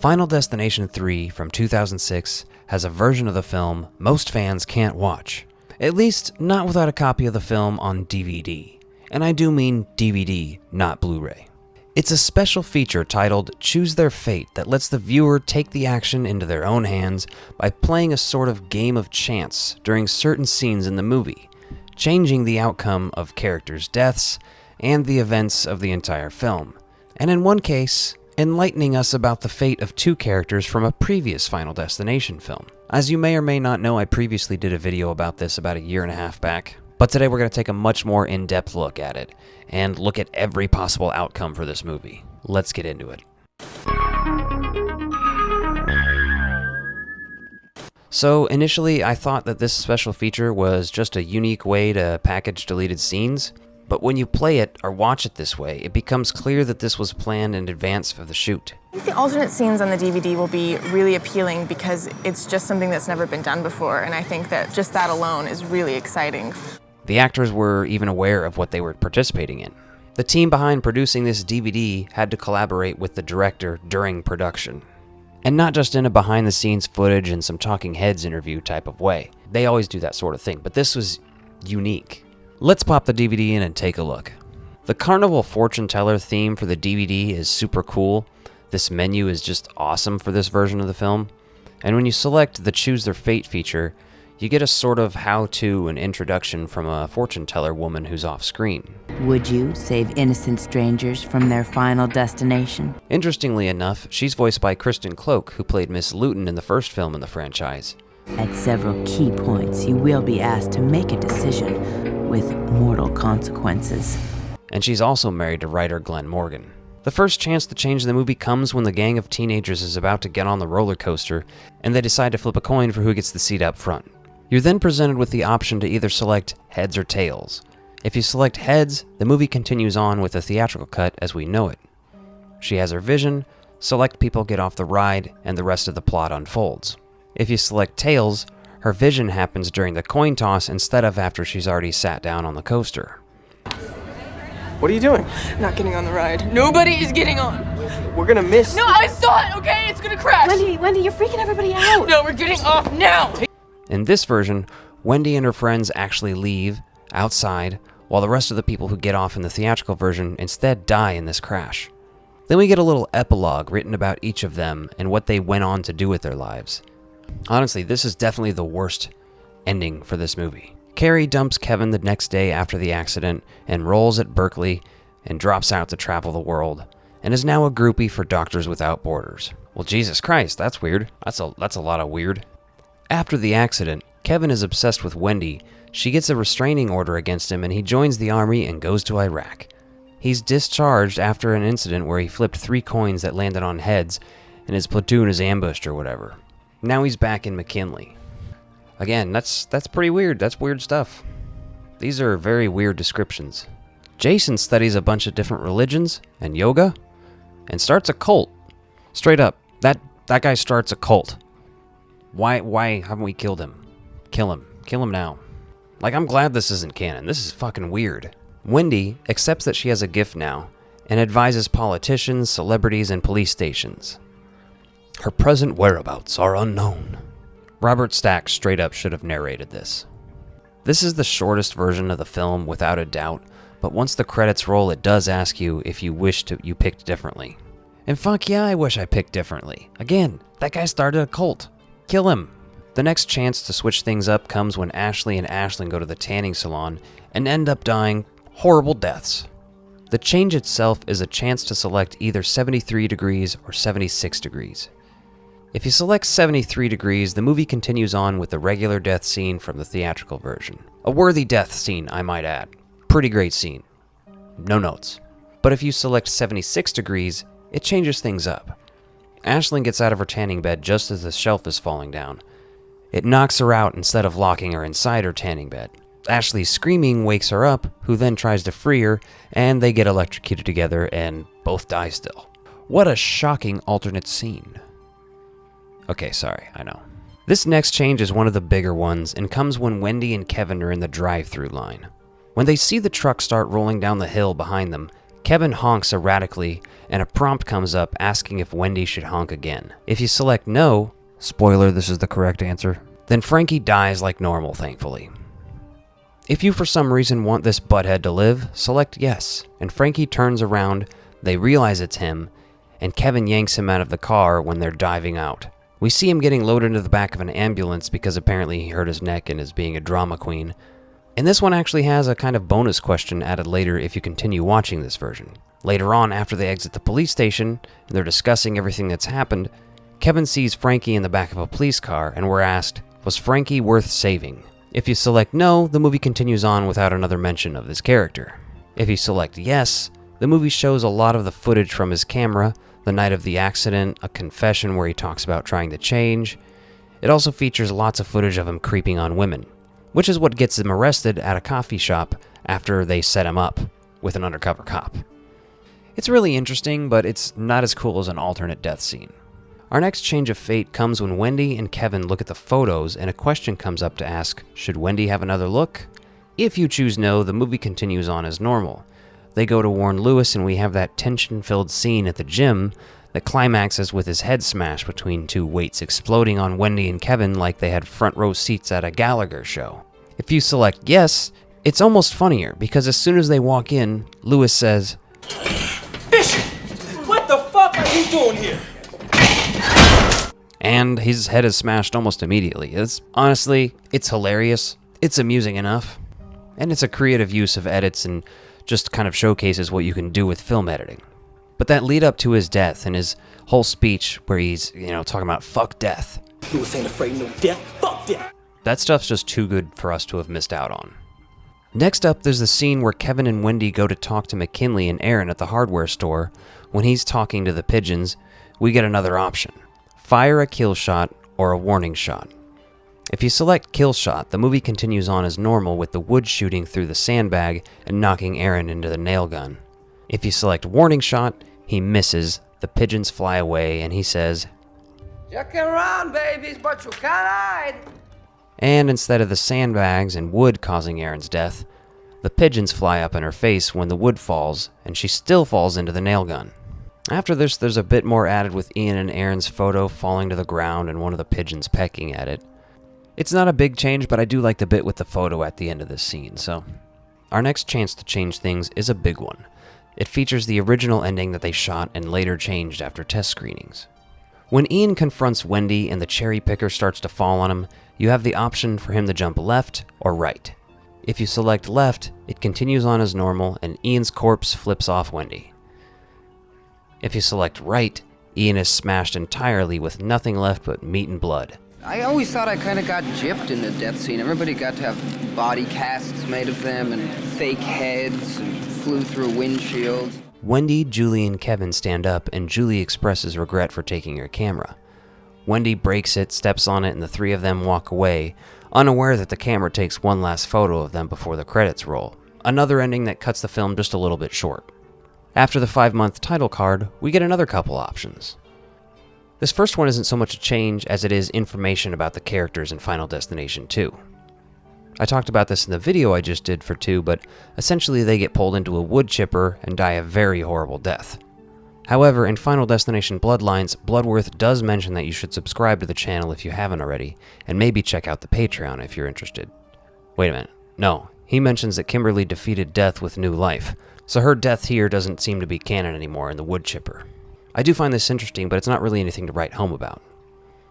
Final Destination 3 from 2006 has a version of the film most fans can't watch. At least, not without a copy of the film on DVD. And I do mean DVD, not Blu-ray. It's a special feature titled Choose Their Fate that lets the viewer take the action into their own hands by playing a sort of game of chance during certain scenes in the movie, changing the outcome of characters' deaths and the events of the entire film. And in one case, enlightening us about the fate of two characters from a previous Final Destination film. As you may or may not know, I previously did a video about this about a year and a half back, but today we're going to take a much more in-depth look at it, and look at every possible outcome for this movie. Let's get into it. So initially I thought that this special feature was just a unique way to package deleted scenes, but when you play it or watch it this way, it becomes clear that this was planned in advance for the shoot. I think the alternate scenes on the DVD will be really appealing because it's just something that's never been done before, and I think that just that alone is really exciting. The actors were even aware of what they were participating in. The team behind producing this DVD had to collaborate with the director during production. And not just in a behind-the-scenes footage and some talking heads interview type of way. They always do that sort of thing, but this was unique. Let's pop the DVD in and take a look. The Carnival Fortune Teller theme for the DVD is super cool. This menu is just awesome for this version of the film. And when you select the Choose Their Fate feature, you get a sort of how-to and introduction from a fortune teller woman who's off screen. Would you save innocent strangers from their final destination? Interestingly enough, she's voiced by Kristen Cloak, who played Miss Luton in the first film in the franchise. At several key points, you will be asked to make a decision with mortal consequences. And she's also married to writer Glenn Morgan. The first chance to change the movie comes when the gang of teenagers is about to get on the roller coaster, and they decide to flip a coin for who gets the seat up front. You're then presented with the option to either select heads or tails. If you select heads, the movie continues on with the theatrical cut as we know it. She has her vision, select people get off the ride, and the rest of the plot unfolds. If you select tails, her vision happens during the coin toss instead of after she's already sat down on the coaster. What are you doing? Not getting on the ride. Nobody is getting on. We're gonna miss. No, I saw it, okay? It's gonna crash. Wendy, you're freaking everybody out. No, we're getting off now. In this version, Wendy and her friends actually leave outside, while the rest of the people who get off in the theatrical version instead die in this crash. Then we get a little epilogue written about each of them and what they went on to do with their lives. Honestly, this is definitely the worst ending for this movie. Carrie dumps Kevin the next day after the accident, enrolls at Berkeley, and drops out to travel the world, and is now a groupie for Doctors Without Borders. Well, Jesus Christ, that's weird. That's a lot of weird. After the accident, Kevin is obsessed with Wendy. She gets a restraining order against him and he joins the army and goes to Iraq. He's discharged after an incident where he flipped 3 coins that landed on heads and his platoon is ambushed or whatever. Now he's back in McKinley. Again, that's pretty weird. That's weird stuff. These are very weird descriptions. Jason studies a bunch of different religions and yoga and starts a cult. Straight up, that guy starts a cult. Why haven't we killed him? Kill him now. Like, I'm glad this isn't canon. This is fucking weird. Wendy accepts that she has a gift now and advises politicians, celebrities, and police stations. Her present whereabouts are unknown. Robert Stack straight up should have narrated this. This is the shortest version of the film without a doubt, but once the credits roll, it does ask you if you you picked differently. And fuck yeah, I wish I picked differently. Again, that guy started a cult. Kill him. The next chance to switch things up comes when Ashley and Ashlyn go to the tanning salon and end up dying horrible deaths. The change itself is a chance to select either 73 degrees or 76 degrees. If you select 73 degrees, the movie continues on with the regular death scene from the theatrical version. A worthy death scene, I might add. Pretty great scene. No notes. But if you select 76 degrees, it changes things up. Ashlyn gets out of her tanning bed just as the shelf is falling down. It knocks her out instead of locking her inside her tanning bed. Ashley's screaming wakes her up, who then tries to free her, and they get electrocuted together and both die still. What a shocking alternate scene. Okay, sorry, I know. This next change is one of the bigger ones and comes when Wendy and Kevin are in the drive-thru line. When they see the truck start rolling down the hill behind them, Kevin honks erratically, and a prompt comes up asking if Wendy should honk again. If you select no, spoiler, this is the correct answer, then Frankie dies like normal, thankfully. If you for some reason want this butthead to live, select yes, and Frankie turns around, they realize it's him, and Kevin yanks him out of the car when they're diving out. We see him getting loaded into the back of an ambulance because apparently he hurt his neck and is being a drama queen. And this one actually has a kind of bonus question added later if you continue watching this version. Later on, after they exit the police station and they're discussing everything that's happened, Kevin sees Frankie in the back of a police car and we're asked, was Frankie worth saving? If you select no, the movie continues on without another mention of this character. If you select yes, the movie shows a lot of the footage from his camera, the night of the accident, a confession where he talks about trying to change. It also features lots of footage of him creeping on women, which is what gets him arrested at a coffee shop after they set him up with an undercover cop. It's really interesting, but it's not as cool as an alternate death scene. Our next change of fate comes when Wendy and Kevin look at the photos and a question comes up to ask, should Wendy have another look? If you choose no, the movie continues on as normal. They go to warn Lewis and we have that tension-filled scene at the gym that climaxes with his head smashed between two weights exploding on Wendy and Kevin like they had front row seats at a Gallagher show. If you select yes, it's almost funnier because as soon as they walk in, Lewis says, Bishop, what the fuck are you doing here? and his head is smashed almost immediately. Honestly, it's hilarious, it's amusing enough, and it's a creative use of edits and just kind of showcases what you can do with film editing. But that lead up to his death and his whole speech where he's, talking about fuck death. Lewis ain't afraid of no death. Fuck death. That stuff's just too good for us to have missed out on. Next up, there's the scene where Kevin and Wendy go to talk to McKinley and Aaron at the hardware store. When he's talking to the pigeons, we get another option. Fire a kill shot or a warning shot. If you select kill shot, the movie continues on as normal with the wood shooting through the sandbag and knocking Aaron into the nail gun. If you select warning shot, he misses, the pigeons fly away, and he says, "You can run, babies, but you can't hide." And instead of the sandbags and wood causing Aaron's death, the pigeons fly up in her face when the wood falls, and she still falls into the nail gun. After this, there's a bit more added with Ian and Aaron's photo falling to the ground and one of the pigeons pecking at it. It's not a big change, but I do like the bit with the photo at the end of this scene, so. Our next chance to change things is a big one. It features the original ending that they shot and later changed after test screenings. When Ian confronts Wendy and the cherry picker starts to fall on him, you have the option for him to jump left or right. If you select left, it continues on as normal and Ian's corpse flips off Wendy. If you select right, Ian is smashed entirely with nothing left but meat and blood. I always thought I kind of got gypped in the death scene. Everybody got to have body casts made of them and fake heads and flew through windshields. Wendy, Julie, and Kevin stand up and Julie expresses regret for taking her camera. Wendy breaks it, steps on it, and the three of them walk away, unaware that the camera takes one last photo of them before the credits roll. Another ending that cuts the film just a little bit short. After the 5-month title card, we get another couple options. This first one isn't so much a change as it is information about the characters in Final Destination 2. I talked about this in the video I just did for 2, but essentially they get pulled into a wood chipper and die a very horrible death. However, in Final Destination Bloodlines, Bloodworth does mention that you should subscribe to the channel if you haven't already, and maybe check out the Patreon if you're interested. Wait a minute. No, he mentions that Kimberly defeated death with new life, so her death here doesn't seem to be canon anymore in the wood chipper. I do find this interesting, but it's not really anything to write home about.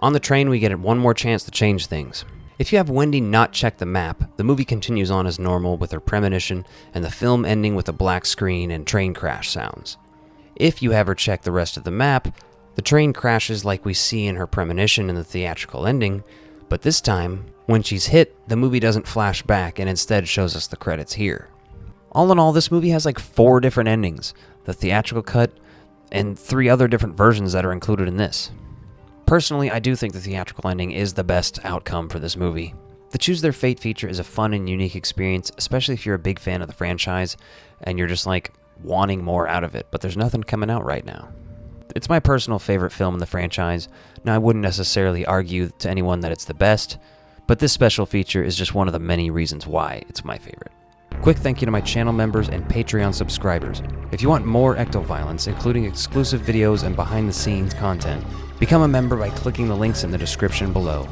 On the train, we get one more chance to change things. If you have Wendy not check the map, the movie continues on as normal with her premonition and the film ending with a black screen and train crash sounds. If you have her check the rest of the map, the train crashes like we see in her premonition in the theatrical ending, but this time, when she's hit, the movie doesn't flash back and instead shows us the credits here. All in all, this movie has like 4 different endings, the theatrical cut, and 3 other different versions that are included in this. Personally, I do think the theatrical ending is the best outcome for this movie. The Choose Their Fate feature is a fun and unique experience, especially if you're a big fan of the franchise and you're just like wanting more out of it, but there's nothing coming out right now. It's my personal favorite film in the franchise. Now, I wouldn't necessarily argue to anyone that it's the best, but this special feature is just one of the many reasons why it's my favorite. Quick thank you to my channel members and Patreon subscribers. If you want more ecto-violence, including exclusive videos and behind-the-scenes content, become a member by clicking the links in the description below.